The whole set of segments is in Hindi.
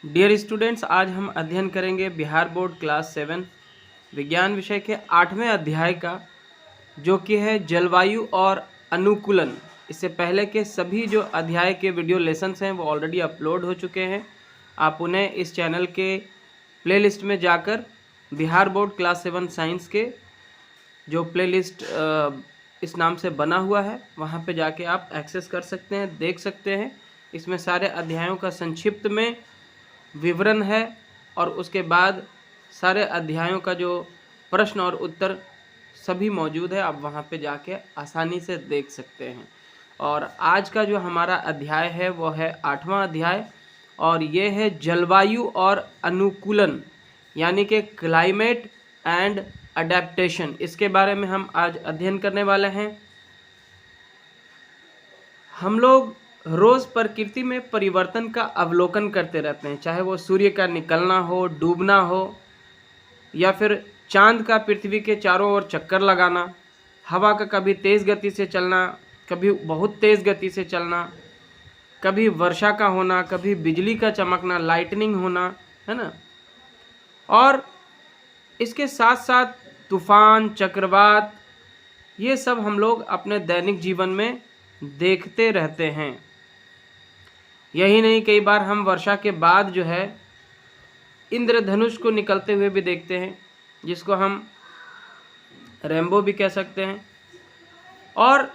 डियर स्टूडेंट्स, आज हम अध्ययन करेंगे बिहार बोर्ड क्लास 7 विज्ञान विषय के 8वें अध्याय का, जो कि है जलवायु और अनुकूलन। इससे पहले के सभी जो अध्याय के वीडियो लेसन्स हैं वो ऑलरेडी अपलोड हो चुके हैं। आप उन्हें इस चैनल के प्लेलिस्ट में जाकर बिहार बोर्ड क्लास 7 साइंस के जो प्लेलिस्ट इस नाम से बना हुआ है वहाँ पे जाके आप एक्सेस कर सकते हैं, देख सकते हैं। इसमें सारे अध्यायों का संक्षिप्त में विवरण है और उसके बाद सारे अध्यायों का जो प्रश्न और उत्तर सभी मौजूद है, आप वहाँ पे जाके आसानी से देख सकते हैं। और आज का जो हमारा अध्याय है वो है 8वां अध्याय और ये है जलवायु और अनुकूलन, यानी कि क्लाइमेट एंड अडेप्टेशन। इसके बारे में हम आज अध्ययन करने वाले हैं। हम लोग रोज़ प्रकृति में परिवर्तन का अवलोकन करते रहते हैं, चाहे वो सूर्य का निकलना हो, डूबना हो, या फिर चांद का पृथ्वी के चारों ओर चक्कर लगाना, हवा का कभी तेज़ गति से चलना, कभी बहुत तेज़ गति से चलना, कभी वर्षा का होना, कभी बिजली का चमकना, लाइटनिंग होना, है ना। और इसके साथ साथ तूफान, चक्रवात, ये सब हम लोग अपने दैनिक जीवन में देखते रहते हैं। यही नहीं, कई बार हम वर्षा के बाद जो है इंद्रधनुष को निकलते हुए भी देखते हैं, जिसको हम रेनबो भी कह सकते हैं। और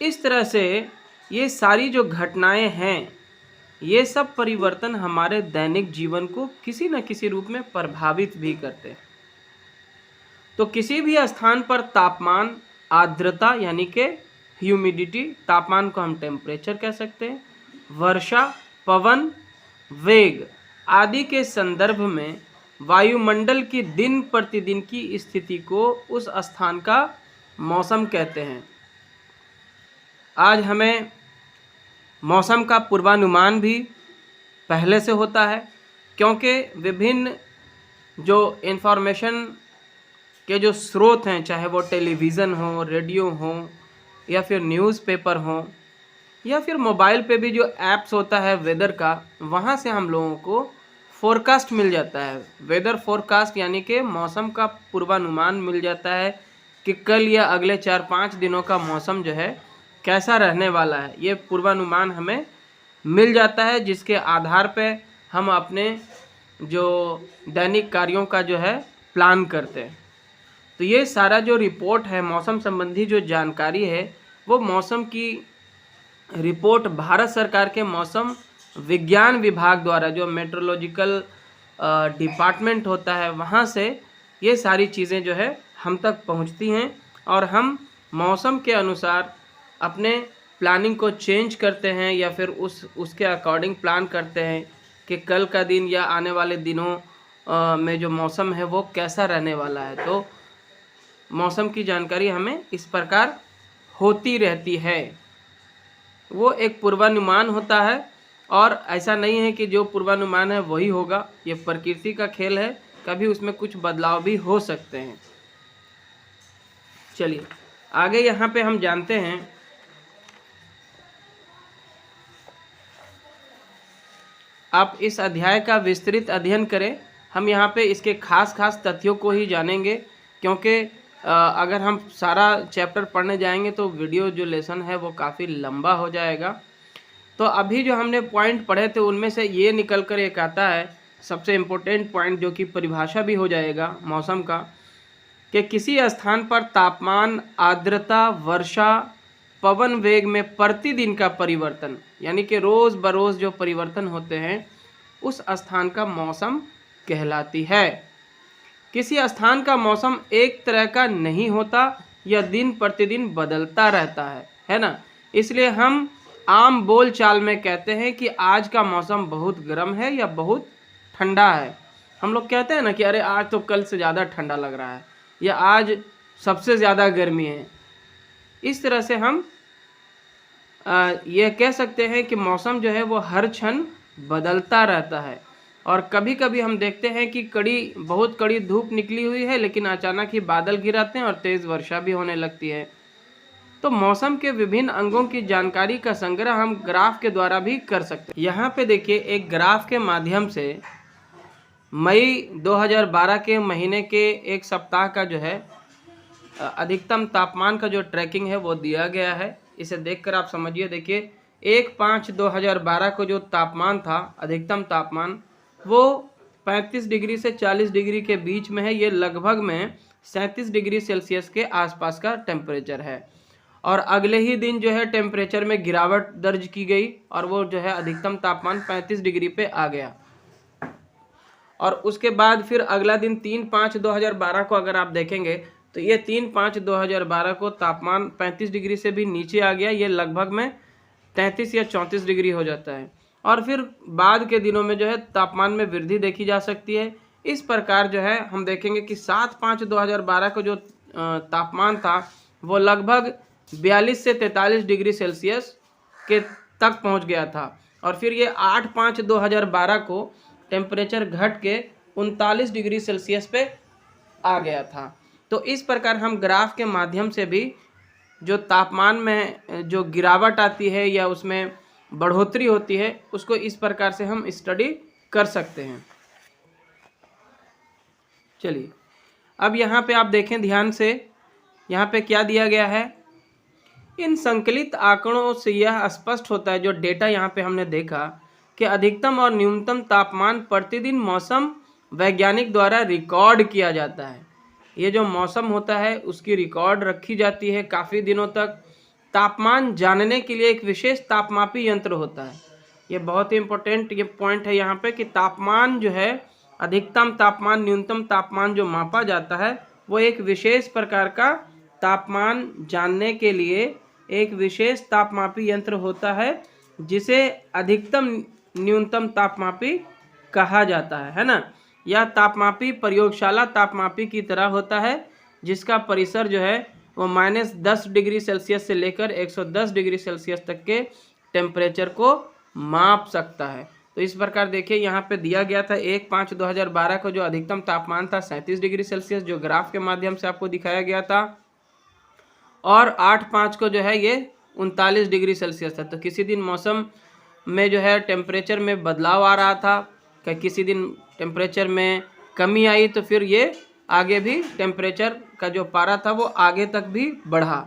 इस तरह से ये सारी जो घटनाएं हैं, ये सब परिवर्तन हमारे दैनिक जीवन को किसी न किसी रूप में प्रभावित भी करते हैं। तो किसी भी स्थान पर तापमान, आर्द्रता यानी कि ह्यूमिडिटी, तापमान को हम टेम्परेचर कह सकते हैं, वर्षा, पवन, वेग आदि के संदर्भ में वायुमंडल की दिन प्रतिदिन की स्थिति को उस स्थान का मौसम कहते हैं। आज हमें मौसम का पूर्वानुमान भी पहले से होता है, क्योंकि विभिन्न जो इन्फॉर्मेशन के जो स्रोत हैं, चाहे वो टेलीविज़न हो, रेडियो हो, या फिर न्यूज़पेपर हो, या फिर मोबाइल पे भी जो ऐप्स होता है वेदर का, वहाँ से हम लोगों को फोरकास्ट मिल जाता है। वेदर फोरकास्ट यानी कि मौसम का पूर्वानुमान मिल जाता है कि कल या अगले 4-5 दिनों का मौसम जो है कैसा रहने वाला है। ये पूर्वानुमान हमें मिल जाता है, जिसके आधार पे हम अपने जो दैनिक कार्यों का जो है प्लान करते हैं। तो ये सारा जो रिपोर्ट है, मौसम संबंधी जो जानकारी है, वो मौसम की रिपोर्ट भारत सरकार के मौसम विज्ञान विभाग द्वारा, जो मेट्रोलॉजिकल डिपार्टमेंट होता है, वहाँ से ये सारी चीज़ें जो है हम तक पहुँचती हैं और हम मौसम के अनुसार अपने प्लानिंग को चेंज करते हैं, या फिर उसके अकॉर्डिंग प्लान करते हैं कि कल का दिन या आने वाले दिनों में जो मौसम है वो कैसा रहने वाला है। तो मौसम की जानकारी हमें इस प्रकार होती रहती है। वो एक पूर्वानुमान होता है और ऐसा नहीं है कि जो पूर्वानुमान है वही होगा। ये प्रकृति का खेल है, कभी उसमें कुछ बदलाव भी हो सकते हैं। चलिए आगे यहाँ पे हम जानते हैं। आप इस अध्याय का विस्तृत अध्ययन करें। हम यहाँ पे इसके खास तथ्यों को ही जानेंगे, क्योंकि अगर हम सारा चैप्टर पढ़ने जाएंगे तो वीडियो जो लेसन है वो काफ़ी लंबा हो जाएगा। तो अभी जो हमने पॉइंट पढ़े थे उनमें से ये निकल कर एक आता है सबसे इम्पोर्टेंट पॉइंट, जो कि परिभाषा भी हो जाएगा मौसम का, कि किसी स्थान पर तापमान, आर्द्रता, वर्षा, पवन वेग में प्रतिदिन का परिवर्तन, यानी कि रोज़ बरोज़ जो परिवर्तन होते हैं, उस स्थान का मौसम कहलाती है। किसी स्थान का मौसम एक तरह का नहीं होता, यह दिन प्रतिदिन बदलता रहता है ना। इसलिए हम आम बोल चाल में कहते हैं कि आज का मौसम बहुत गर्म है या बहुत ठंडा है। हम लोग कहते हैं ना कि अरे आज तो कल से ज़्यादा ठंडा लग रहा है, या आज सबसे ज़्यादा गर्मी है। इस तरह से हम ये कह सकते हैं कि मौसम जो है वो हर क्षण बदलता रहता है। और कभी कभी हम देखते हैं कि बहुत कड़ी धूप निकली हुई है, लेकिन अचानक ही बादल घिर आते हैं और तेज़ वर्षा भी होने लगती है। तो मौसम के विभिन्न अंगों की जानकारी का संग्रह हम ग्राफ के द्वारा भी कर सकते हैं। यहाँ पे देखिए एक ग्राफ के माध्यम से मई 2012 के महीने के एक सप्ताह का जो है अधिकतम तापमान का जो ट्रैकिंग है वो दिया गया है। इसे देखकर आप समझिए। देखिए 1/5/2012 को जो तापमान था, अधिकतम तापमान, वो 35 डिग्री से 40 डिग्री के बीच में है। ये लगभग में 37 डिग्री सेल्सियस के आसपास का टेम्परेचर है। और अगले ही दिन जो है टेम्परेचर में गिरावट दर्ज की गई और वो जो है अधिकतम तापमान 35 डिग्री पे आ गया। और उसके बाद फिर अगला दिन 3/5/2012 को अगर आप देखेंगे तो ये 3/5/2012 को तापमान 35 डिग्री से भी नीचे आ गया। ये लगभग में 33 या 34 डिग्री हो जाता है। और फिर बाद के दिनों में जो है तापमान में वृद्धि देखी जा सकती है। इस प्रकार जो है हम देखेंगे कि 7/5/2012 को जो तापमान था वो लगभग 42 से 43 डिग्री सेल्सियस के तक पहुंच गया था। और फिर ये 8/5/2012 को टेम्परेचर घट के 39 डिग्री सेल्सियस पे आ गया था। तो इस प्रकार हम ग्राफ के माध्यम से भी जो तापमान में जो गिरावट आती है या उसमें बढ़ोतरी होती है उसको इस प्रकार से हम स्टडी कर सकते हैं। चलिए अब यहाँ पे आप देखें ध्यान से, यहाँ पे क्या दिया गया है। इन संकलित आंकड़ों से यह स्पष्ट होता है, जो डेटा यहाँ पे हमने देखा, कि अधिकतम और न्यूनतम तापमान प्रतिदिन मौसम वैज्ञानिक द्वारा रिकॉर्ड किया जाता है। ये जो मौसम होता है उसकी रिकॉर्ड रखी जाती है काफ़ी दिनों तक। तापमान जानने के लिए एक विशेष तापमापी यंत्र होता है। ये बहुत ही इम्पोर्टेंट ये पॉइंट है यहाँ पे कि तापमान जो है, अधिकतम तापमान न्यूनतम तापमान जो मापा जाता है वो एक विशेष प्रकार का तापमान जानने के लिए एक विशेष तापमापी यंत्र होता है जिसे अधिकतम न्यूनतम तापमापी कहा जाता है ना। यह तापमापी प्रयोगशाला तापमापी की तरह होता है जिसका परिसर जो है वो -10 डिग्री सेल्सियस से लेकर 110 डिग्री सेल्सियस तक के टेम्परेचर को माप सकता है। तो इस प्रकार देखिए यहाँ पे दिया गया था 1/5/2012 को जो अधिकतम तापमान था 37 डिग्री सेल्सियस, जो ग्राफ के माध्यम से आपको दिखाया गया था। और 8/5 को जो है ये 39 डिग्री सेल्सियस था। तो किसी दिन मौसम में जो है टेम्परेचर में बदलाव आ रहा था, कि किसी दिन टेम्परेचर में कमी आई, तो फिर ये आगे भी टेम्परेचर का जो पारा था वो आगे तक भी बढ़ा।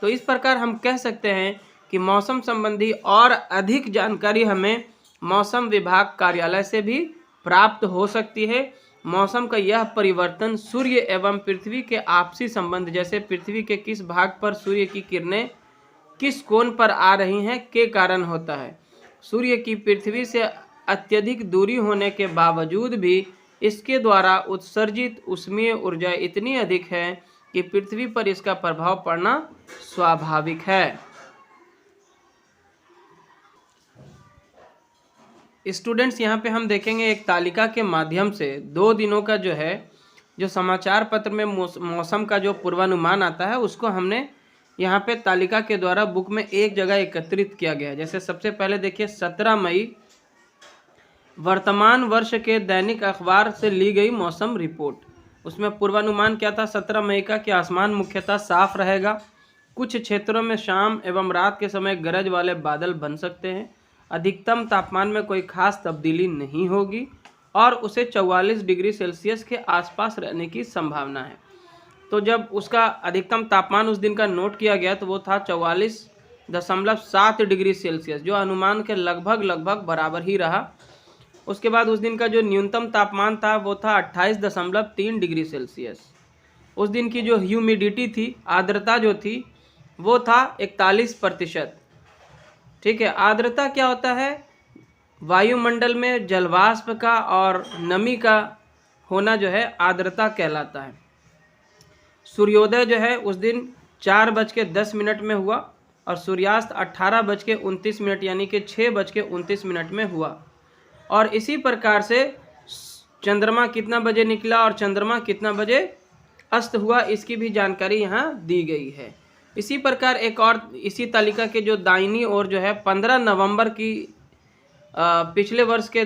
तो इस प्रकार हम कह सकते हैं कि मौसम संबंधी और अधिक जानकारी हमें मौसम विभाग कार्यालय से भी प्राप्त हो सकती है। मौसम का यह परिवर्तन सूर्य एवं पृथ्वी के आपसी संबंध, जैसे पृथ्वी के किस भाग पर सूर्य की किरणें किस कोण पर आ रही हैं, के कारण होता है। सूर्य की पृथ्वी से अत्यधिक दूरी होने के बावजूद भी इसके द्वारा उत्सर्जित ऊष्मीय ऊर्जा इतनी अधिक है कि पृथ्वी पर इसका प्रभाव पड़ना स्वाभाविक है। स्टूडेंट्स, यहाँ पे हम देखेंगे एक तालिका के माध्यम से 2 दिनों का जो है, जो समाचार पत्र में मौसम का जो पूर्वानुमान आता है उसको हमने यहाँ पे तालिका के द्वारा बुक में एक जगह एकत्रित किया गया है। जैसे सबसे पहले देखिए 17 मई वर्तमान वर्ष के दैनिक अखबार से ली गई मौसम रिपोर्ट। उसमें पूर्वानुमान क्या था 17 मई का, कि आसमान मुख्यतः साफ रहेगा, कुछ क्षेत्रों में शाम एवं रात के समय गरज वाले बादल बन सकते हैं, अधिकतम तापमान में कोई खास तब्दीली नहीं होगी और उसे 44 डिग्री सेल्सियस के आसपास रहने की संभावना है। तो जब उसका अधिकतम तापमान उस दिन का नोट किया गया तो वो था 44.7 डिग्री सेल्सियस, जो अनुमान के लगभग बराबर ही रहा। उसके बाद उस दिन का जो न्यूनतम तापमान था वो था 28.3 डिग्री सेल्सियस। उस दिन की जो ह्यूमिडिटी थी, आर्द्रता जो थी, वो था 41%। ठीक है, आर्द्रता क्या होता है? वायुमंडल में जलवाष्प का और नमी का होना जो है आर्द्रता कहलाता है। सूर्योदय जो है उस दिन 4:10 में हुआ और सूर्यास्त 18:29 यानी कि 6:29 में हुआ। और इसी प्रकार से चंद्रमा कितना बजे निकला और चंद्रमा कितना बजे अस्त हुआ, इसकी भी जानकारी यहाँ दी गई है। इसी प्रकार एक और इसी तालिका के जो दाहिनी ओर जो है 15 नवंबर की पिछले वर्ष के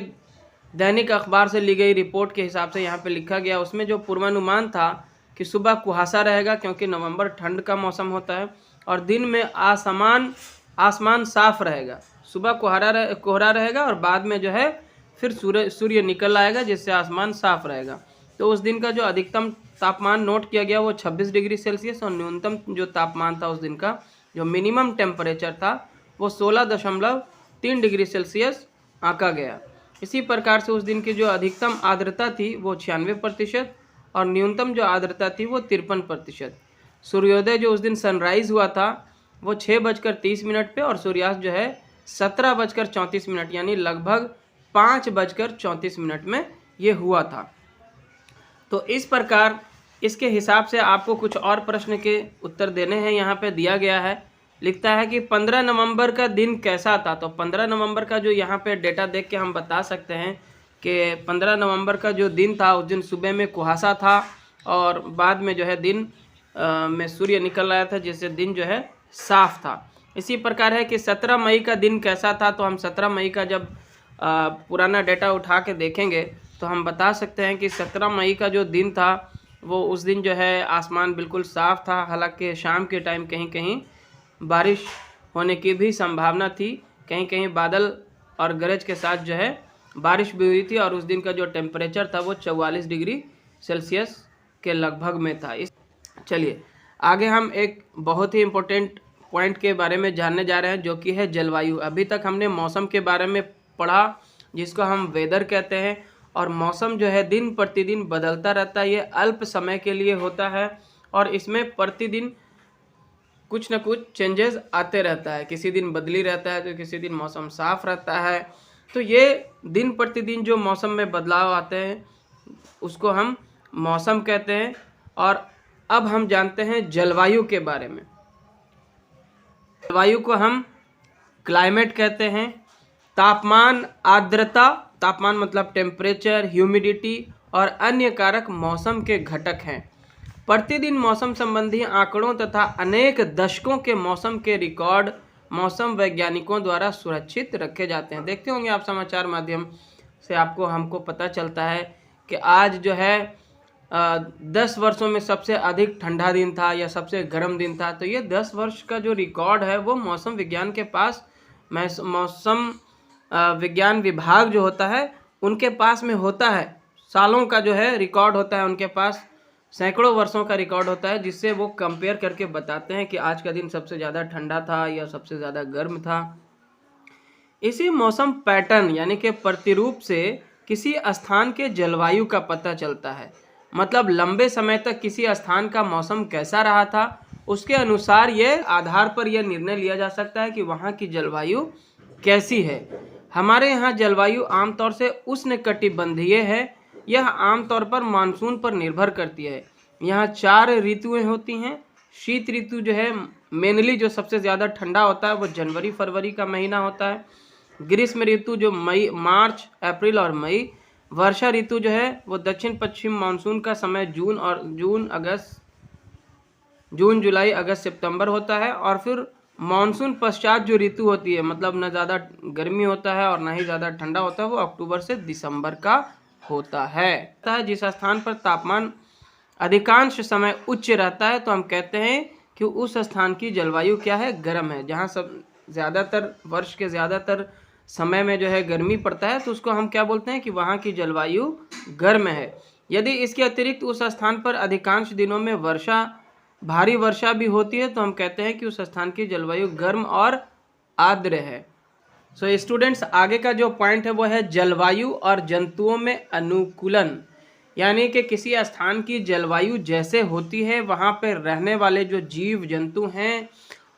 दैनिक अखबार से ली गई रिपोर्ट के हिसाब से यहाँ पे लिखा गया। उसमें जो पूर्वानुमान था कि सुबह कुहासा रहेगा क्योंकि नवंबर ठंड का मौसम होता है, और दिन में आसमान साफ रहेगा। सुबह कोहरा रहेगा और बाद में जो है फिर सूर्य निकल आएगा, जिससे आसमान साफ रहेगा। तो उस दिन का जो अधिकतम तापमान नोट किया गया वो 26 डिग्री सेल्सियस और न्यूनतम जो तापमान था उस दिन का, जो मिनिमम टेम्परेचर था, वो 16.3 डिग्री सेल्सियस आंका गया। इसी प्रकार से उस दिन की जो अधिकतम आर्द्रता थी वो 96% और न्यूनतम जो आर्द्रता थी वो 53%। सूर्योदय जो उस दिन सनराइज हुआ था वो 6:30 पे और सूर्यास्त जो है 17:34 यानी लगभग 5:34 में ये हुआ था। तो इस प्रकार इसके हिसाब से आपको कुछ और प्रश्न के उत्तर देने हैं। यहाँ पे दिया गया है, लिखता है कि 15 नवंबर का दिन कैसा था। तो 15 नवंबर का जो यहाँ पे डेटा देख के हम बता सकते हैं कि 15 नवंबर का जो दिन था उस दिन सुबह में कुहासा था और बाद में जो है दिन में सूर्य निकल आया था, जिससे दिन जो है साफ था। इसी प्रकार है कि 17 मई का दिन कैसा था। तो हम 17 मई का जब पुराना डेटा उठा के देखेंगे तो हम बता सकते हैं कि 17 मई का जो दिन था वो उस दिन जो है आसमान बिल्कुल साफ था। हालांकि शाम के टाइम कहीं कहीं बारिश होने की भी संभावना थी, कहीं कहीं बादल और गरज के साथ जो है बारिश भी हुई थी और उस दिन का जो टेम्परेचर था वो 44 डिग्री सेल्सियस के लगभग में था। चलिए आगे हम एक बहुत ही इम्पोर्टेंट पॉइंट के बारे में जानने जा रहे हैं, जो कि है जलवायु। अभी तक हमने मौसम के बारे में पढ़ा, जिसको हम वेदर कहते हैं, और मौसम जो है दिन प्रतिदिन बदलता रहता है। ये अल्प समय के लिए होता है और इसमें प्रतिदिन कुछ न कुछ चेंजेस आते रहता है। किसी दिन बदली रहता है तो किसी दिन मौसम साफ रहता है। तो ये दिन प्रतिदिन जो मौसम में बदलाव आते हैं उसको हम मौसम कहते हैं। और अब हम जानते हैं जलवायु के बारे में। जलवायु को हम क्लाइमेट कहते हैं। तापमान, आर्द्रता, तापमान मतलब टेम्परेचर, ह्यूमिडिटी और अन्य कारक मौसम के घटक हैं। प्रतिदिन मौसम संबंधी आंकड़ों तथा अनेक दशकों के मौसम के रिकॉर्ड मौसम वैज्ञानिकों द्वारा सुरक्षित रखे जाते हैं। देखते होंगे आप समाचार माध्यम से हमको पता चलता है कि आज जो है 10 वर्षों में सबसे अधिक ठंडा दिन था या सबसे गर्म दिन था। तो ये 10 वर्ष का जो रिकॉर्ड है वो मौसम विज्ञान के पास, मौसम विज्ञान विभाग जो होता है उनके पास में होता है। सालों का जो है रिकॉर्ड होता है उनके पास, सैकड़ों वर्षों का रिकॉर्ड होता है, जिससे वो कंपेयर करके बताते हैं कि आज का दिन सबसे ज़्यादा ठंडा था या सबसे ज़्यादा गर्म था। इसी मौसम पैटर्न यानी कि प्रतिरूप से किसी स्थान के जलवायु का पता चलता है। मतलब लंबे समय तक किसी स्थान का मौसम कैसा रहा था, उसके अनुसार ये आधार पर यह निर्णय लिया जा सकता है कि वहाँ की जलवायु कैसी है। हमारे यहाँ जलवायु आमतौर से उष्णकटिबंधीय है। यह आमतौर पर मानसून पर निर्भर करती है। यहाँ 4 ऋतुएं होती हैं। शीत ऋतु जो है मेनली जो सबसे ज़्यादा ठंडा होता है वो जनवरी फरवरी का महीना होता है। ग्रीष्म ऋतु जो मार्च अप्रैल और मई। वर्षा ऋतु जो है वो दक्षिण पश्चिम मानसून का समय जून जुलाई अगस्त सितंबर होता है। और फिर मानसून पश्चात जो ऋतु होती है, मतलब न ज़्यादा गर्मी होता है और न ही ज़्यादा ठंडा होता है, वो अक्टूबर से दिसंबर का होता है। जिस स्थान पर तापमान अधिकांश समय उच्च रहता है तो हम कहते हैं कि उस स्थान की जलवायु क्या है, गर्म है। जहाँ सब ज़्यादातर वर्ष के ज़्यादातर समय में जो है गर्मी पड़ता है तो उसको हम क्या बोलते हैं कि वहाँ की जलवायु गर्म है। यदि इसके अतिरिक्त उस स्थान पर अधिकांश दिनों में भारी वर्षा भी होती है तो हम कहते हैं कि उस स्थान की जलवायु गर्म और आर्द्र है। सो स्टूडेंट्स, आगे का जो पॉइंट है वो है जलवायु और जंतुओं में अनुकूलन। यानी कि किसी स्थान की जलवायु जैसे होती है वहाँ पर रहने वाले जो जीव जंतु हैं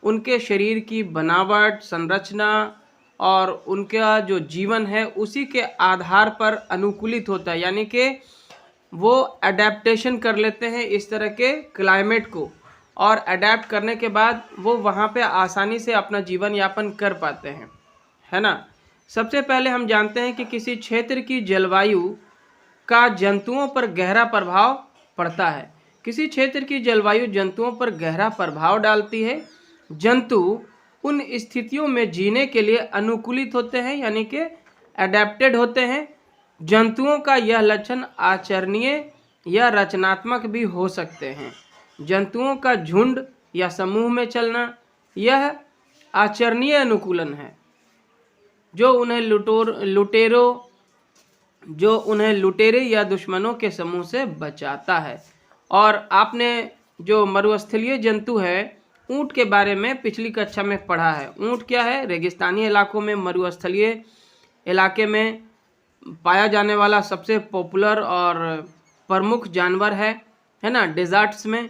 उनके शरीर की बनावट, संरचना और उनका जो जीवन है उसी के आधार पर अनुकूलित होता है। यानी कि वो अडेप्टेशन कर लेते हैं इस तरह के क्लाइमेट को, और अडेप्ट करने के बाद वो वहाँ पे आसानी से अपना जीवन यापन कर पाते हैं, है ना। सबसे पहले हम जानते हैं कि किसी क्षेत्र की जलवायु का जंतुओं पर गहरा प्रभाव पड़ता है। किसी क्षेत्र की जलवायु जंतुओं पर गहरा प्रभाव डालती है। जंतु उन स्थितियों में जीने के लिए अनुकूलित होते हैं, यानी कि अडेप्टेड होते हैं। जंतुओं का यह लक्षण आचरणीय या रचनात्मक भी हो सकते हैं। जंतुओं का झुंड या समूह में चलना, यह आचरणीय अनुकूलन है जो उन्हें लुटेरे या दुश्मनों के समूह से बचाता है। और आपने जो मरुस्थलीय जंतु है ऊंट के बारे में पिछली कक्षा में पढ़ा है। ऊंट क्या है? रेगिस्तानी इलाकों में, मरुस्थलीय इलाके में पाया जाने वाला सबसे पॉपुलर और प्रमुख जानवर है ना, डेजर्ट्स में।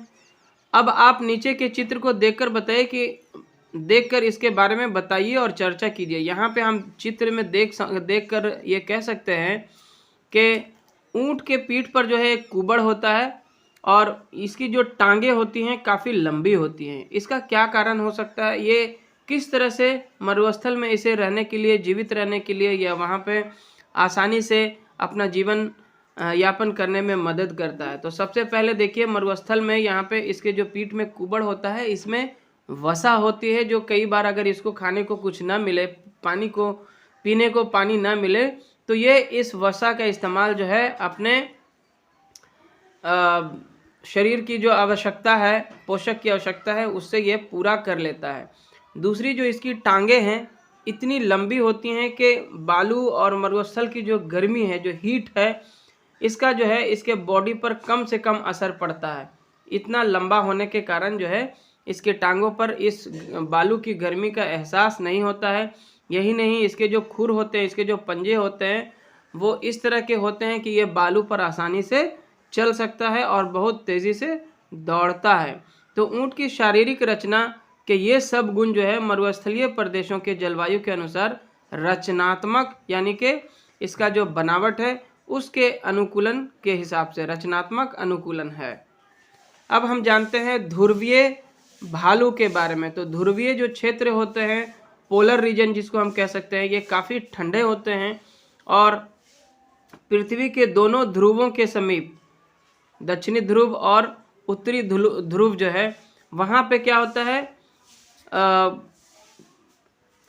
अब आप नीचे के चित्र को देखकर इसके बारे में बताइए और चर्चा कीजिए। यहाँ पे हम चित्र में देखकर ये कह सकते हैं कि ऊंट के पीठ पर जो है एक कुबड़ होता है और इसकी जो टांगे होती हैं काफ़ी लंबी होती हैं। इसका क्या कारण हो सकता है? ये किस तरह से मरुस्थल में इसे रहने के लिए, जीवित रहने के लिए या वहाँ पे आसानी से अपना जीवन यापन करने में मदद करता है? तो सबसे पहले देखिए, मरुस्थल में यहाँ पे इसके जो पीठ में कुबड़ होता है इसमें वसा होती है, जो कई बार अगर इसको खाने को कुछ ना मिले, पीने को पानी ना मिले, तो ये इस वसा का इस्तेमाल जो है अपने शरीर की जो आवश्यकता है, पोषक की आवश्यकता है, उससे ये पूरा कर लेता है। दूसरी जो इसकी टांगे हैं इतनी लंबी होती हैं कि बालू और मरुस्थल की जो गर्मी है, जो हीट है, इसका जो है इसके बॉडी पर कम से कम असर पड़ता है। इतना लंबा होने के कारण जो है इसके टांगों पर इस बालू की गर्मी का एहसास नहीं होता है। यही नहीं, इसके जो खुर होते हैं, इसके जो पंजे होते हैं, वो इस तरह के होते हैं कि ये बालू पर आसानी से चल सकता है और बहुत तेज़ी से दौड़ता है। तो ऊँट की शारीरिक रचना के ये सब गुण जो है मरुस्थलीय प्रदेशों के जलवायु के अनुसार रचनात्मक, यानी कि इसका जो बनावट है उसके अनुकूलन के हिसाब से रचनात्मक अनुकूलन है। अब हम जानते हैं ध्रुवीय भालू के बारे में। तो ध्रुवीय जो क्षेत्र होते हैं, पोलर रीजन जिसको हम कह सकते हैं, ये काफ़ी ठंडे होते हैं और पृथ्वी के दोनों ध्रुवों के समीप, दक्षिणी ध्रुव और उत्तरी ध्रुव जो है, वहाँ पे क्या होता है,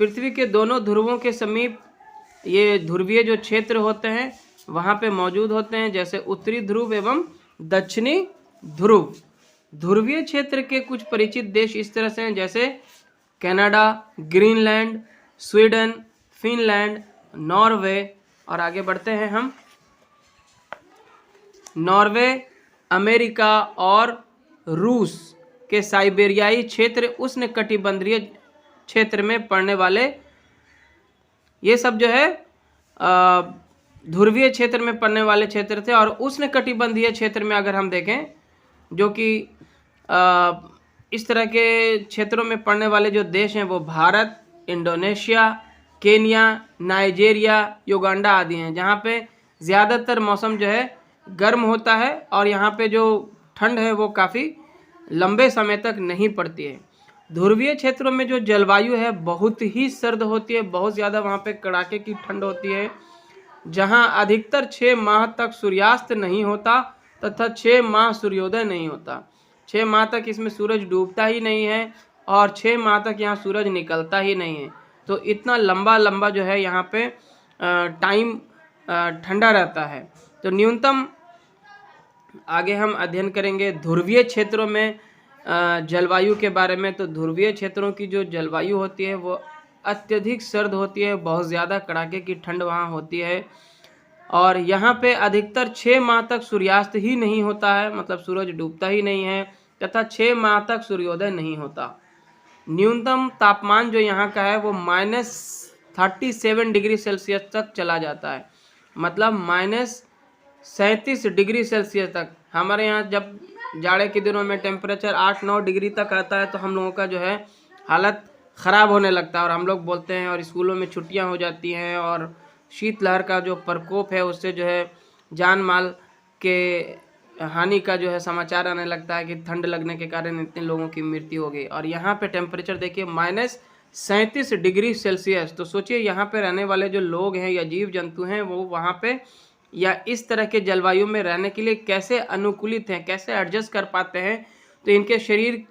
पृथ्वी के दोनों ध्रुवों के समीप ये ध्रुवीय जो क्षेत्र होते हैं वहाँ पे मौजूद होते हैं, जैसे उत्तरी ध्रुव एवं दक्षिणी ध्रुव। ध्रुवीय क्षेत्र के कुछ परिचित देश इस तरह से हैं, जैसे Canada, Greenland, Sweden, Finland, Norway. और आगे बढ़ते हैं हम। नॉर्वे, अमेरिका और रूस के साइबेरियाई क्षेत्र उष्णकटिबंधीय क्षेत्र में पड़ने वाले, ये सब जो है ध्रुवीय क्षेत्र में पड़ने वाले क्षेत्र थे। और उष्णकटिबंधीय क्षेत्र में अगर हम देखें, जो कि इस तरह के क्षेत्रों में पड़ने वाले जो देश हैं वो Bharat, Indonesia, Kenya, Nigeria, Uganda आदि हैं, जहाँ पे ज़्यादातर मौसम जो है गर्म होता है और यहाँ पे जो ठंड है वो काफ़ी लंबे समय तक नहीं पड़ती है। ध्रुवीय क्षेत्रों में जो जलवायु है बहुत ही सर्द होती है, बहुत ज़्यादा वहाँ पे कड़ाके की ठंड होती है, जहाँ अधिकतर 6 माह तक सूर्यास्त नहीं होता तथा 6 माह सूर्योदय नहीं होता। 6 माह तक इसमें सूरज डूबता ही नहीं है और 6 माह तक यहाँ सूरज निकलता ही नहीं है। तो इतना लंबा जो है यहाँ पे टाइम ठंडा रहता है। तो न्यूनतम आगे हम अध्ययन करेंगे ध्रुवीय क्षेत्रों में जलवायु के बारे में। तो ध्रुवीय क्षेत्रों की जो जलवायु होती है वो अत्यधिक सर्द होती है, बहुत ज़्यादा कड़ाके की ठंड वहाँ होती है और यहाँ पे अधिकतर 6 माह तक सूर्यास्त ही नहीं होता है, मतलब सूरज डूबता ही नहीं है, तथा 6 माह तक सूर्योदय नहीं होता। न्यूनतम तापमान जो यहाँ का है वो -37 डिग्री सेल्सियस तक चला जाता है, मतलब -37 डिग्री सेल्सियस तक। हमारे यहाँ जब जाड़े के दिनों में टेम्परेचर 8-9 डिग्री तक आता है तो हम लोगों का जो है हालत ख़राब होने लगता है और हम लोग बोलते हैं और स्कूलों में छुट्टियां हो जाती हैं और शीतलहर का जो प्रकोप है उससे जो है जान माल के हानि का जो है समाचार आने लगता है कि ठंड लगने के कारण इतने लोगों की मृत्यु हो गई। और यहाँ पे टेम्परेचर देखिए -37 डिग्री सेल्सियस। तो सोचिए यहाँ पे रहने वाले जो लोग हैं या जीव जंतु हैं वो वहाँ पे या इस तरह के जलवायु में रहने के लिए कैसे अनुकूलित हैं, कैसे एडजस्ट कर पाते हैं। तो इनके शरीर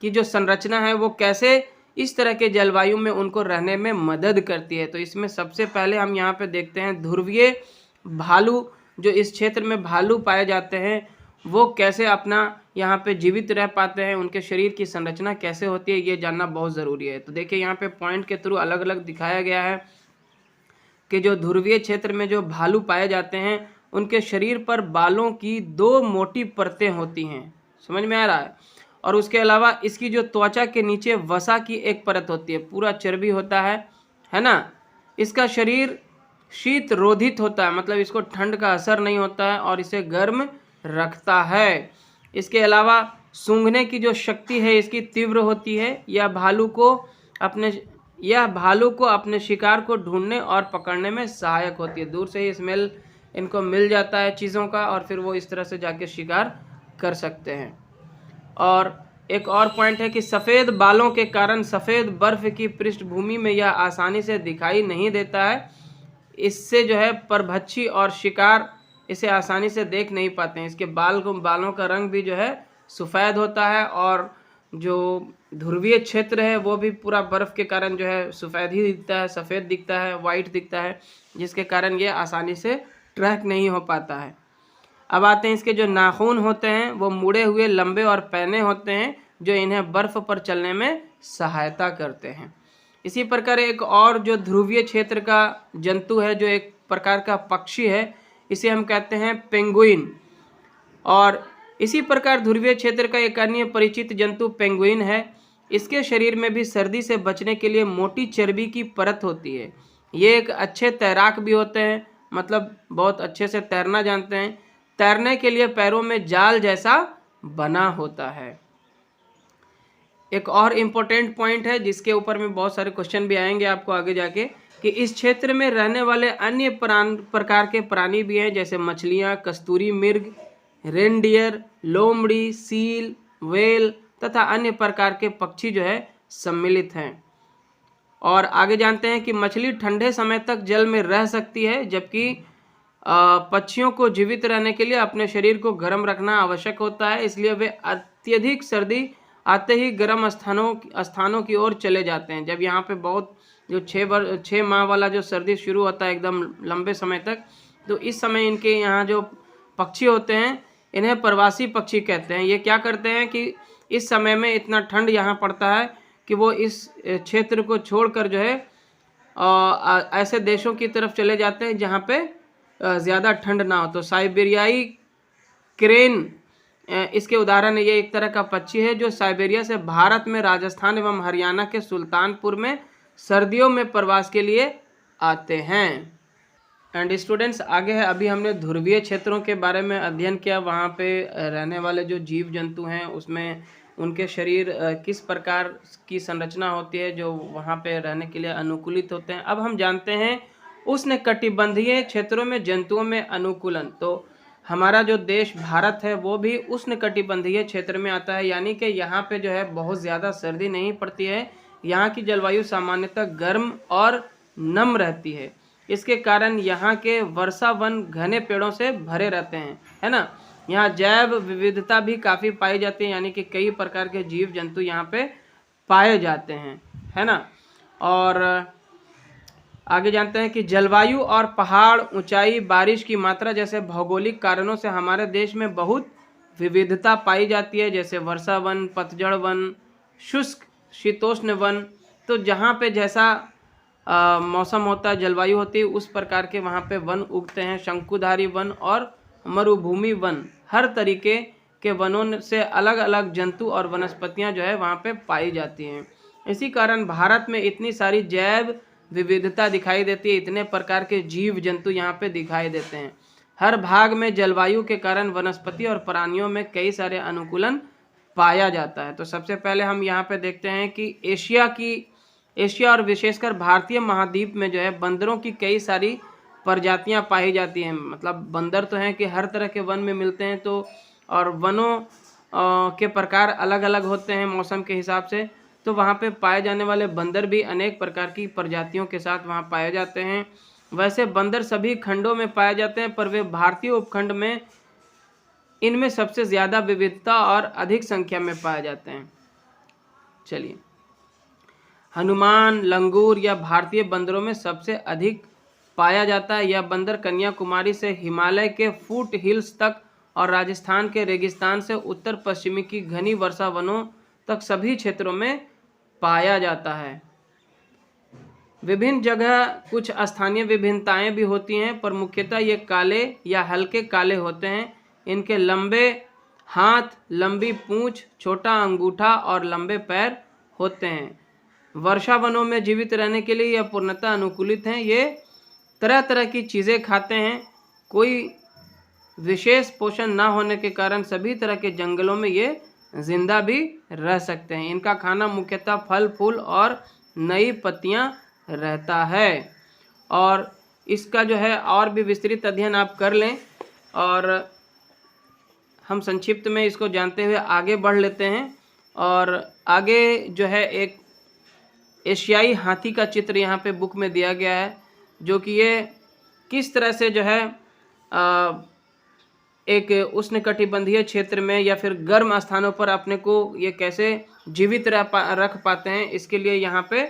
की जो संरचना है वो कैसे इस तरह के जलवायु में उनको रहने में मदद करती है। तो इसमें सबसे पहले हम यहाँ पे देखते हैं ध्रुवीय भालू, जो इस क्षेत्र में भालू पाए जाते हैं वो कैसे अपना यहाँ पे जीवित रह पाते हैं, उनके शरीर की संरचना कैसे होती है, ये जानना बहुत ज़रूरी है। तो देखिए यहाँ पे पॉइंट के थ्रू अलग अलग दिखाया गया है कि जो ध्रुवीय क्षेत्र में जो भालू पाए जाते हैं उनके शरीर पर बालों की 2 मोटी परतें होती हैं, समझ में आ रहा है। और उसके अलावा इसकी जो त्वचा के नीचे वसा की एक परत होती है, पूरा चर्बी होता है ना। इसका शरीर शीत रोधित होता है, मतलब इसको ठंड का असर नहीं होता है और इसे गर्म रखता है। इसके अलावा सूंघने की जो शक्ति है इसकी तीव्र होती है। यह भालू को अपने शिकार को ढूंढने और पकड़ने में सहायक होती है। दूर से ही स्मेल इनको मिल जाता है चीज़ों का और फिर वो इस तरह से जाके शिकार कर सकते हैं। और एक और पॉइंट है कि सफ़ेद बालों के कारण सफ़ेद बर्फ की पृष्ठभूमि में यह आसानी से दिखाई नहीं देता है। इससे जो है परभक्षी और शिकार इसे आसानी से देख नहीं पाते हैं। इसके बालों का रंग भी जो है सफ़ेद होता है और जो ध्रुवीय क्षेत्र है वो भी पूरा बर्फ़ के कारण जो है सफ़ेद ही दिखता है, सफ़ेद दिखता है, वाइट दिखता है, जिसके कारण ये आसानी से ट्रैक नहीं हो पाता है। अब आते हैं इसके जो नाखून होते हैं वो मुड़े हुए, लंबे और पैने होते हैं जो इन्हें बर्फ़ पर चलने में सहायता करते हैं। इसी प्रकार एक और जो ध्रुवीय क्षेत्र का जंतु है, जो एक प्रकार का पक्षी है, इसे हम कहते हैं पेंगुइन। और इसी प्रकार ध्रुवीय क्षेत्र का एक अन्य परिचित जंतु पेंगुइन है। इसके शरीर में भी सर्दी से बचने के लिए मोटी चर्बी की परत होती है। ये एक अच्छे तैराक भी होते हैं, मतलब बहुत अच्छे से तैरना जानते हैं। तैरने के लिए पैरों में जाल जैसा बना होता है। एक और इम्पोर्टेंट पॉइंट है जिसके ऊपर में बहुत सारे क्वेश्चन भी आएंगे आपको आगे जाके, कि इस क्षेत्र में रहने वाले अन्य प्रकार के प्राणी भी हैं, जैसे मछलियाँ, कस्तूरी मृग, रेनडियर, लोमड़ी, सील, व्हेल तथा अन्य प्रकार के पक्षी जो है सम्मिलित हैं। और आगे जानते हैं कि मछली ठंडे समय तक जल में रह सकती है, जबकि पक्षियों को जीवित रहने के लिए अपने शरीर को गर्म रखना आवश्यक होता है। इसलिए वे अत्यधिक सर्दी आते ही गर्म स्थानों की ओर चले जाते हैं। जब यहाँ पे बहुत जो 6 माह वाला जो सर्दी शुरू होता है एकदम लंबे समय तक, तो इस समय इनके यहाँ जो पक्षी होते हैं इन्हें प्रवासी पक्षी कहते हैं। ये क्या करते हैं कि इस समय में इतना ठंड यहाँ पड़ता है कि वो इस क्षेत्र को छोड़कर जो है ऐसे देशों की तरफ चले जाते हैं जहाँ पे ज़्यादा ठंड ना हो। तो साइबेरियाई क्रेन इसके उदाहरण है। ये एक तरह का पक्षी है जो साइबेरिया से भारत में राजस्थान एवं हरियाणा के सुल्तानपुर में सर्दियों में प्रवास के लिए आते हैं। एंड स्टूडेंट्स, आगे है, अभी हमने ध्रुवीय क्षेत्रों के बारे में अध्ययन किया। वहाँ पे रहने वाले जो जीव जंतु हैं उसमें उनके शरीर किस प्रकार की संरचना होती है जो वहाँ पे रहने के लिए अनुकूलित होते हैं। अब हम जानते हैं उष्णकटिबंधीय क्षेत्रों में जंतुओं में अनुकूलन। तो हमारा जो देश भारत है वो भी उष्णकटिबंधीय क्षेत्र में आता है, यानी कि यहाँ पे जो है बहुत ज़्यादा सर्दी नहीं पड़ती है। यहाँ की जलवायु सामान्यतः गर्म और नम रहती है। इसके कारण यहाँ के वर्षा वन घने पेड़ों से भरे रहते हैं, है ना। यहाँ जैव विविधता भी काफ़ी पाई जाती है, यानी कि कई प्रकार के जीव जंतु यहाँ पे पाए जाते हैं, है ना। और आगे जानते हैं कि जलवायु और पहाड़, ऊंचाई, बारिश की मात्रा जैसे भौगोलिक कारणों से हमारे देश में बहुत विविधता पाई जाती है, जैसे वर्षा वन, पतझड़ वन, शुष्क शीतोष्ण वन। तो जहाँ पे जैसा मौसम होता है, जलवायु होती है, उस प्रकार के वहाँ पे वन उगते हैं। शंकुधारी वन और मरुभूमि वन, हर तरीके के वनों से अलग अलग जंतु और वनस्पतियाँ जो है वहाँ पे पाई जाती हैं। इसी कारण भारत में इतनी सारी जैव विविधता दिखाई देती है, इतने प्रकार के जीव जंतु यहाँ पे दिखाई देते हैं। हर भाग में जलवायु के कारण वनस्पति और प्राणियों में कई सारे अनुकूलन पाया जाता है। तो सबसे पहले हम यहाँ पे देखते हैं कि एशिया और विशेषकर भारतीय महाद्वीप में जो है बंदरों की कई सारी प्रजातियाँ पाई जाती हैं। मतलब बंदर तो हैं कि हर तरह के वन में मिलते हैं, तो और वनों के प्रकार अलग अलग होते हैं मौसम के हिसाब से। तो वहाँ पे पाए जाने वाले बंदर भी अनेक प्रकार की प्रजातियों के साथ वहाँ पाए जाते हैं। वैसे बंदर सभी खंडों में पाए जाते हैं, पर वे भारतीय उपखंड में इनमें सबसे ज़्यादा विविधता और अधिक संख्या में पाए जाते हैं। चलिए, हनुमान, लंगूर या भारतीय बंदरों में सबसे अधिक पाया जाता है। यह बंदर कन्याकुमारी से हिमालय के फुट हिल्स तक और राजस्थान के रेगिस्तान से उत्तर पश्चिमी की घनी वर्षा वनों तक सभी क्षेत्रों में पाया जाता है। विभिन्न जगह कुछ स्थानीय विभिन्नताएं भी होती हैं, पर मुख्यतः ये काले या हल्के काले होते हैं। इनके लंबे हाथ, लंबी पूंछ, छोटा अंगूठा और लंबे पैर होते हैं। वर्षा वनों में जीवित रहने के लिए यह पूर्णतः अनुकूलित हैं। ये तरह तरह की चीज़ें खाते हैं। कोई विशेष पोषण ना होने के कारण सभी तरह के जंगलों में ये जिंदा भी रह सकते हैं। इनका खाना मुख्यतः फल फूल और नई पत्तियां रहता है। और इसका जो है और भी विस्तृत अध्ययन आप कर लें, और हम संक्षिप्त में इसको जानते हुए आगे बढ़ लेते हैं। और आगे जो है एक एशियाई हाथी का चित्र यहाँ पे बुक में दिया गया है, जो कि ये किस तरह से जो है एक उष्णकटिबंधीय क्षेत्र में या फिर गर्म स्थानों पर अपने को ये कैसे जीवित रख पाते हैं। इसके लिए यहाँ पे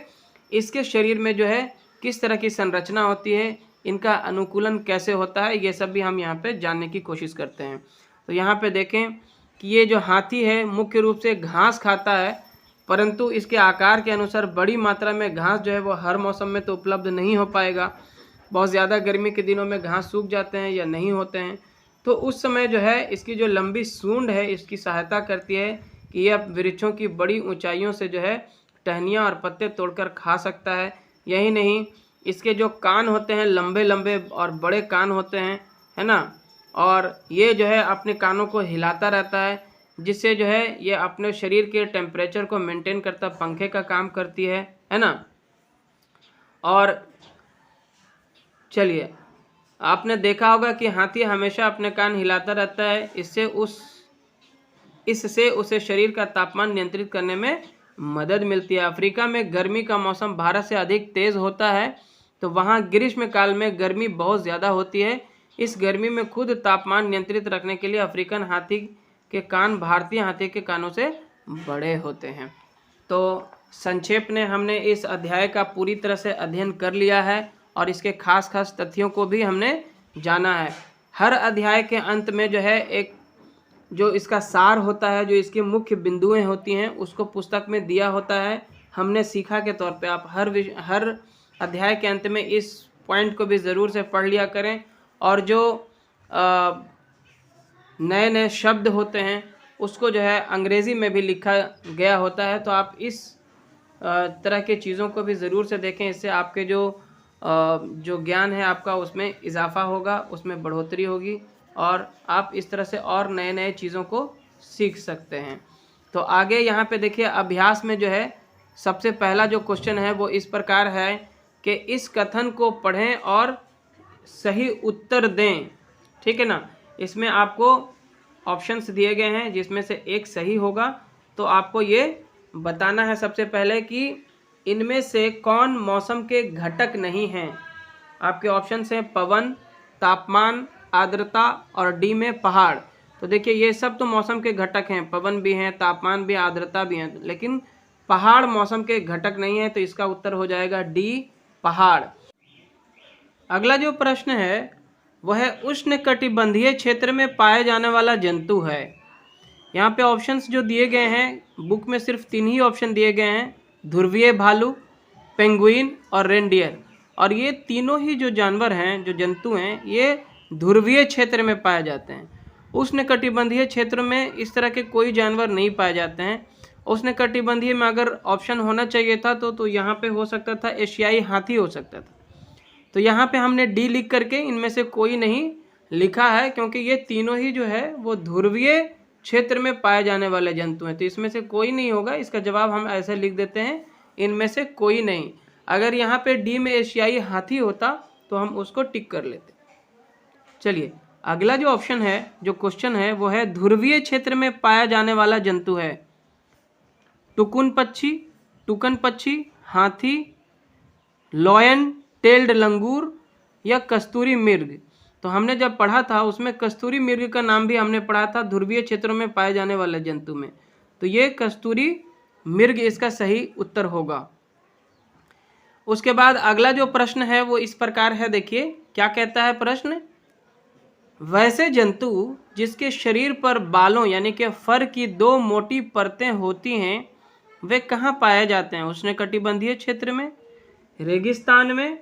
इसके शरीर में जो है किस तरह की संरचना होती है, इनका अनुकूलन कैसे होता है, ये सब भी हम यहाँ पे जानने की कोशिश करते हैं। तो यहाँ पे देखें कि ये जो हाथी है मुख्य रूप से घास खाता है, परंतु इसके आकार के अनुसार बड़ी मात्रा में घास जो है वो हर मौसम में तो उपलब्ध नहीं हो पाएगा। बहुत ज़्यादा गर्मी के दिनों में घास सूख जाते हैं या नहीं होते हैं, तो उस समय जो है इसकी जो लंबी सूंड है इसकी सहायता करती है कि यह वृक्षों की बड़ी ऊंचाइयों से जो है टहनियाँ और पत्ते तोड़कर खा सकता है। यही नहीं, इसके जो कान होते हैं लंबे लंबे और बड़े कान होते हैं, है ना, और ये जो है अपने कानों को हिलाता रहता है, जिससे जो है ये अपने शरीर के टेम्परेचर को मेंटेन करता पंखे का काम करती है ना। और चलिए, आपने देखा होगा कि हाथी हमेशा अपने कान हिलाता रहता है, इससे उसे शरीर का तापमान नियंत्रित करने में मदद मिलती है। अफ्रीका में गर्मी का मौसम भारत से अधिक तेज़ होता है, तो वहाँ ग्रीष्म काल में गर्मी बहुत ज़्यादा होती है। इस गर्मी में खुद तापमान नियंत्रित रखने के लिए अफ्रीकन हाथी के कान भारतीय हाथी के कानों से बड़े होते हैं। तो संक्षेप में हमने इस अध्याय का पूरी तरह से अध्ययन कर लिया है और इसके खास खास तथ्यों को भी हमने जाना है। हर अध्याय के अंत में जो है एक जो इसका सार होता है, जो इसकी मुख्य बिंदुएं होती हैं, उसको पुस्तक में दिया होता है। हमने सीखा के तौर पे आप हर अध्याय के अंत में इस पॉइंट को भी ज़रूर से पढ़ लिया करें। और जो नए नए शब्द होते हैं उसको जो है अंग्रेज़ी में भी लिखा गया होता है, तो आप इस तरह के चीज़ों को भी ज़रूर से देखें। इससे आपके जो ज्ञान है आपका उसमें इजाफा होगा, उसमें बढ़ोतरी होगी और आप इस तरह से और नए नए चीज़ों को सीख सकते हैं। तो आगे यहाँ पे देखिए अभ्यास में जो है सबसे पहला जो क्वेश्चन है वो इस प्रकार है कि इस कथन को पढ़ें और सही उत्तर दें। ठीक है ना। इसमें आपको ऑप्शंस दिए गए हैं जिसमें से एक सही होगा, तो आपको ये बताना है सबसे पहले कि इनमें से कौन मौसम के घटक नहीं हैं। आपके ऑप्शंस हैं पवन, तापमान, आर्द्रता और डी में पहाड़। तो देखिए ये सब तो मौसम के घटक हैं, पवन भी हैं, तापमान भी, आर्द्रता भी हैं, लेकिन पहाड़ मौसम के घटक नहीं है, तो इसका उत्तर हो जाएगा डी, पहाड़। अगला जो प्रश्न है वह है उष्णकटिबंधीय क्षेत्र में पाए जाने वाला जंतु है। यहाँ पे ऑप्शंस जो दिए गए हैं बुक में सिर्फ 3 ही ऑप्शन दिए गए हैं, ध्रुवीय भालू, पेंगुइन और रेनडियर। और ये तीनों ही जो जानवर हैं, जो जंतु हैं, ये ध्रुवीय क्षेत्र में पाए जाते हैं। उष्णकटिबंधीय क्षेत्र में इस तरह के कोई जानवर नहीं पाए जाते हैं। उष्णकटिबंधीय में अगर ऑप्शन होना चाहिए था तो यहाँ पे हो सकता था एशियाई हाथी हो सकता था। तो यहाँ पे हमने डी लिख करके इनमें से कोई नहीं लिखा है, क्योंकि ये तीनों ही जो है वो ध्रुवीय क्षेत्र में पाए जाने वाले जंतु हैं, तो इसमें से कोई नहीं होगा। इसका जवाब हम ऐसे लिख देते हैं, इनमें से कोई नहीं। अगर यहाँ पे डी में एशियाई हाथी होता तो हम उसको टिक कर लेते। चलिए अगला जो ऑप्शन है, जो क्वेश्चन है वो है ध्रुवीय क्षेत्र में पाया जाने वाला जंतु है टुकुन पक्षी, हाथी, लॉयन टेल्ड लंगूर या कस्तूरी मृग। तो हमने जब पढ़ा था उसमें कस्तूरी मृग का नाम भी हमने पढ़ा था ध्रुवीय क्षेत्रों में पाए जाने वाले जंतु में, तो ये कस्तूरी मृग इसका सही उत्तर होगा। उसके बाद अगला जो प्रश्न है वो इस प्रकार है, देखिए क्या कहता है प्रश्न। वैसे जंतु जिसके शरीर पर बालों यानी कि फर की 2 मोटी परतें होती हैं वे कहाँ पाए जाते हैं? उष्णकटिबंधीय क्षेत्र में, रेगिस्तान में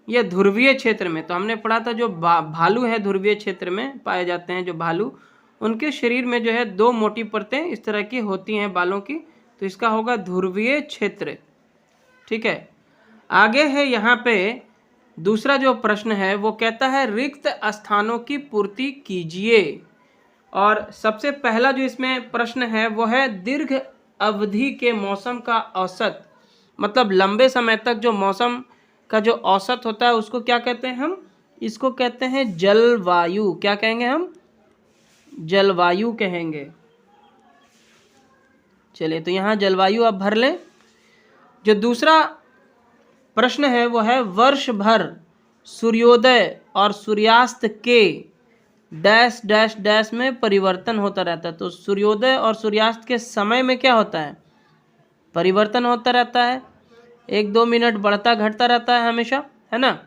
या ध्रुवीय क्षेत्र में? तो हमने पढ़ा था जो भालू है ध्रुवीय क्षेत्र में पाए जाते हैं, जो भालू उनके शरीर में जो है 2 मोटी परतें इस तरह की होती हैं बालों की, तो इसका होगा ध्रुवीय क्षेत्र। ठीक है, आगे है यहाँ पे दूसरा जो प्रश्न है वो कहता है रिक्त स्थानों की पूर्ति कीजिए। और सबसे पहला जो इसमें प्रश्न है वो है दीर्घ अवधि के मौसम का औसत, मतलब लंबे समय तक जो मौसम का जो औसत होता है उसको क्या कहते हैं हम? इसको कहते हैं जलवायु। क्या कहेंगे हम? जलवायु कहेंगे। चलिए, तो यहाँ जलवायु आप भर लें। जो दूसरा प्रश्न है वो है वर्ष भर सूर्योदय और सूर्यास्त के डैश डैश डैश में परिवर्तन होता रहता है। तो सूर्योदय और सूर्यास्त के समय में क्या होता है? परिवर्तन होता रहता है, 1-2 मिनट बढ़ता घटता रहता है हमेशा, है ना।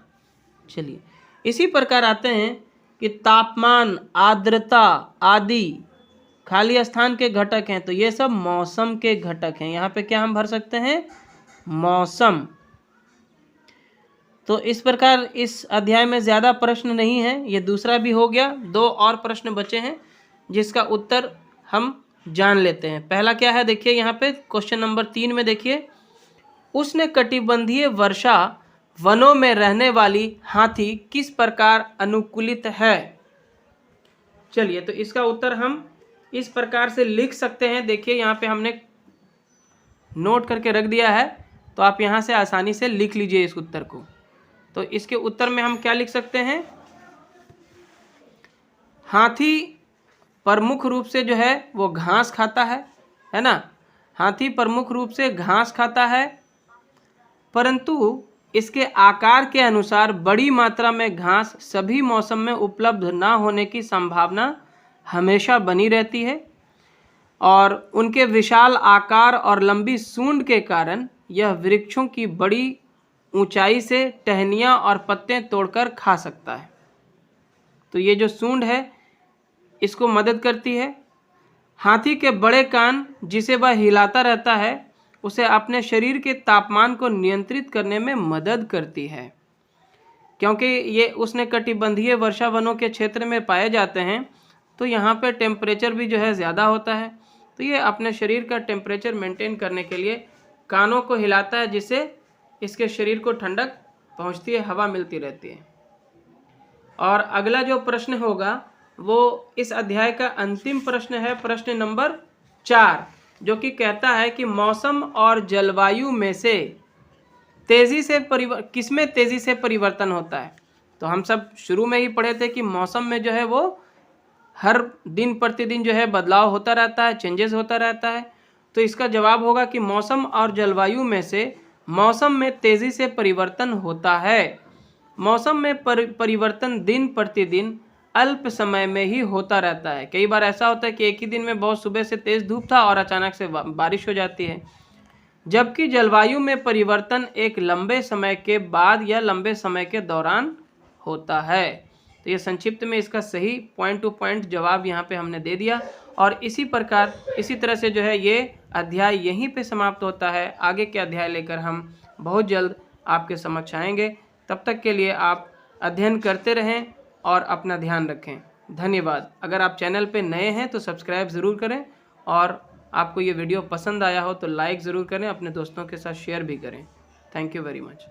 चलिए, इसी प्रकार आते हैं कि तापमान, आर्द्रता आदि खाली स्थान के घटक हैं, तो ये सब मौसम के घटक हैं। यहाँ पे क्या हम भर सकते हैं? मौसम। तो इस प्रकार इस अध्याय में ज़्यादा प्रश्न नहीं है, ये दूसरा भी हो गया। 2 और प्रश्न बचे हैं जिसका उत्तर हम जान लेते हैं। पहला क्या है देखिए, यहाँ पे क्वेश्चन नंबर 3 में देखिए, उष्णकटिबंधीय वर्षा वनों में रहने वाली हाथी किस प्रकार अनुकूलित है? चलिए, तो इसका उत्तर हम इस प्रकार से लिख सकते हैं। देखिए, यहाँ पे हमने नोट करके रख दिया है, तो आप यहाँ से आसानी से लिख लीजिए इस उत्तर को। तो इसके उत्तर में हम क्या लिख सकते हैं? हाथी प्रमुख रूप से जो है वो घास खाता है ना। हाथी प्रमुख रूप से घास खाता है, परंतु इसके आकार के अनुसार बड़ी मात्रा में घास सभी मौसम में उपलब्ध ना होने की संभावना हमेशा बनी रहती है, और उनके विशाल आकार और लंबी सूंड के कारण यह वृक्षों की बड़ी ऊंचाई से टहनियाँ और पत्ते तोड़कर खा सकता है। तो ये जो सूंड है इसको मदद करती है। हाथी के बड़े कान जिसे वह हिलाता रहता है उसे अपने शरीर के तापमान को नियंत्रित करने में मदद करती है। क्योंकि ये उष्णकटिबंधीय वर्षा वनों के क्षेत्र में पाए जाते हैं, तो यहाँ पे टेम्परेचर भी जो है ज़्यादा होता है, तो ये अपने शरीर का टेम्परेचर मेंटेन करने के लिए कानों को हिलाता है, जिससे इसके शरीर को ठंडक पहुँचती है, हवा मिलती रहती है। और अगला जो प्रश्न होगा वो इस अध्याय का अंतिम प्रश्न है, प्रश्न नंबर 4, जो कि कहता है कि मौसम और जलवायु में से किसमें तेज़ी से परिवर्तन होता है? तो हम सब शुरू में ही पढ़े थे कि मौसम में जो है वो हर दिन प्रतिदिन जो है बदलाव होता रहता है, चेंजेस होता रहता है। तो इसका जवाब होगा कि मौसम और जलवायु में से मौसम में तेज़ी से परिवर्तन होता है। मौसम में परिवर्तन दिन प्रतिदिन अल्प समय में ही होता रहता है। कई बार ऐसा होता है कि एक ही दिन में बहुत सुबह से तेज़ धूप था और अचानक से बारिश हो जाती है, जबकि जलवायु में परिवर्तन एक लंबे समय के बाद या लंबे समय के दौरान होता है। तो ये संक्षिप्त में इसका सही पॉइंट टू पॉइंट जवाब यहाँ पे हमने दे दिया। और इसी तरह से जो है ये अध्याय यहीं पे समाप्त होता है। आगे के अध्याय लेकर हम बहुत जल्द आपके समक्ष आएंगे। तब तक के लिए आप अध्ययन करते रहें और अपना ध्यान रखें। धन्यवाद। अगर आप चैनल पे नए हैं तो सब्सक्राइब ज़रूर करें, और आपको ये वीडियो पसंद आया हो तो लाइक ज़रूर करें, अपने दोस्तों के साथ शेयर भी करें। Thank you very much.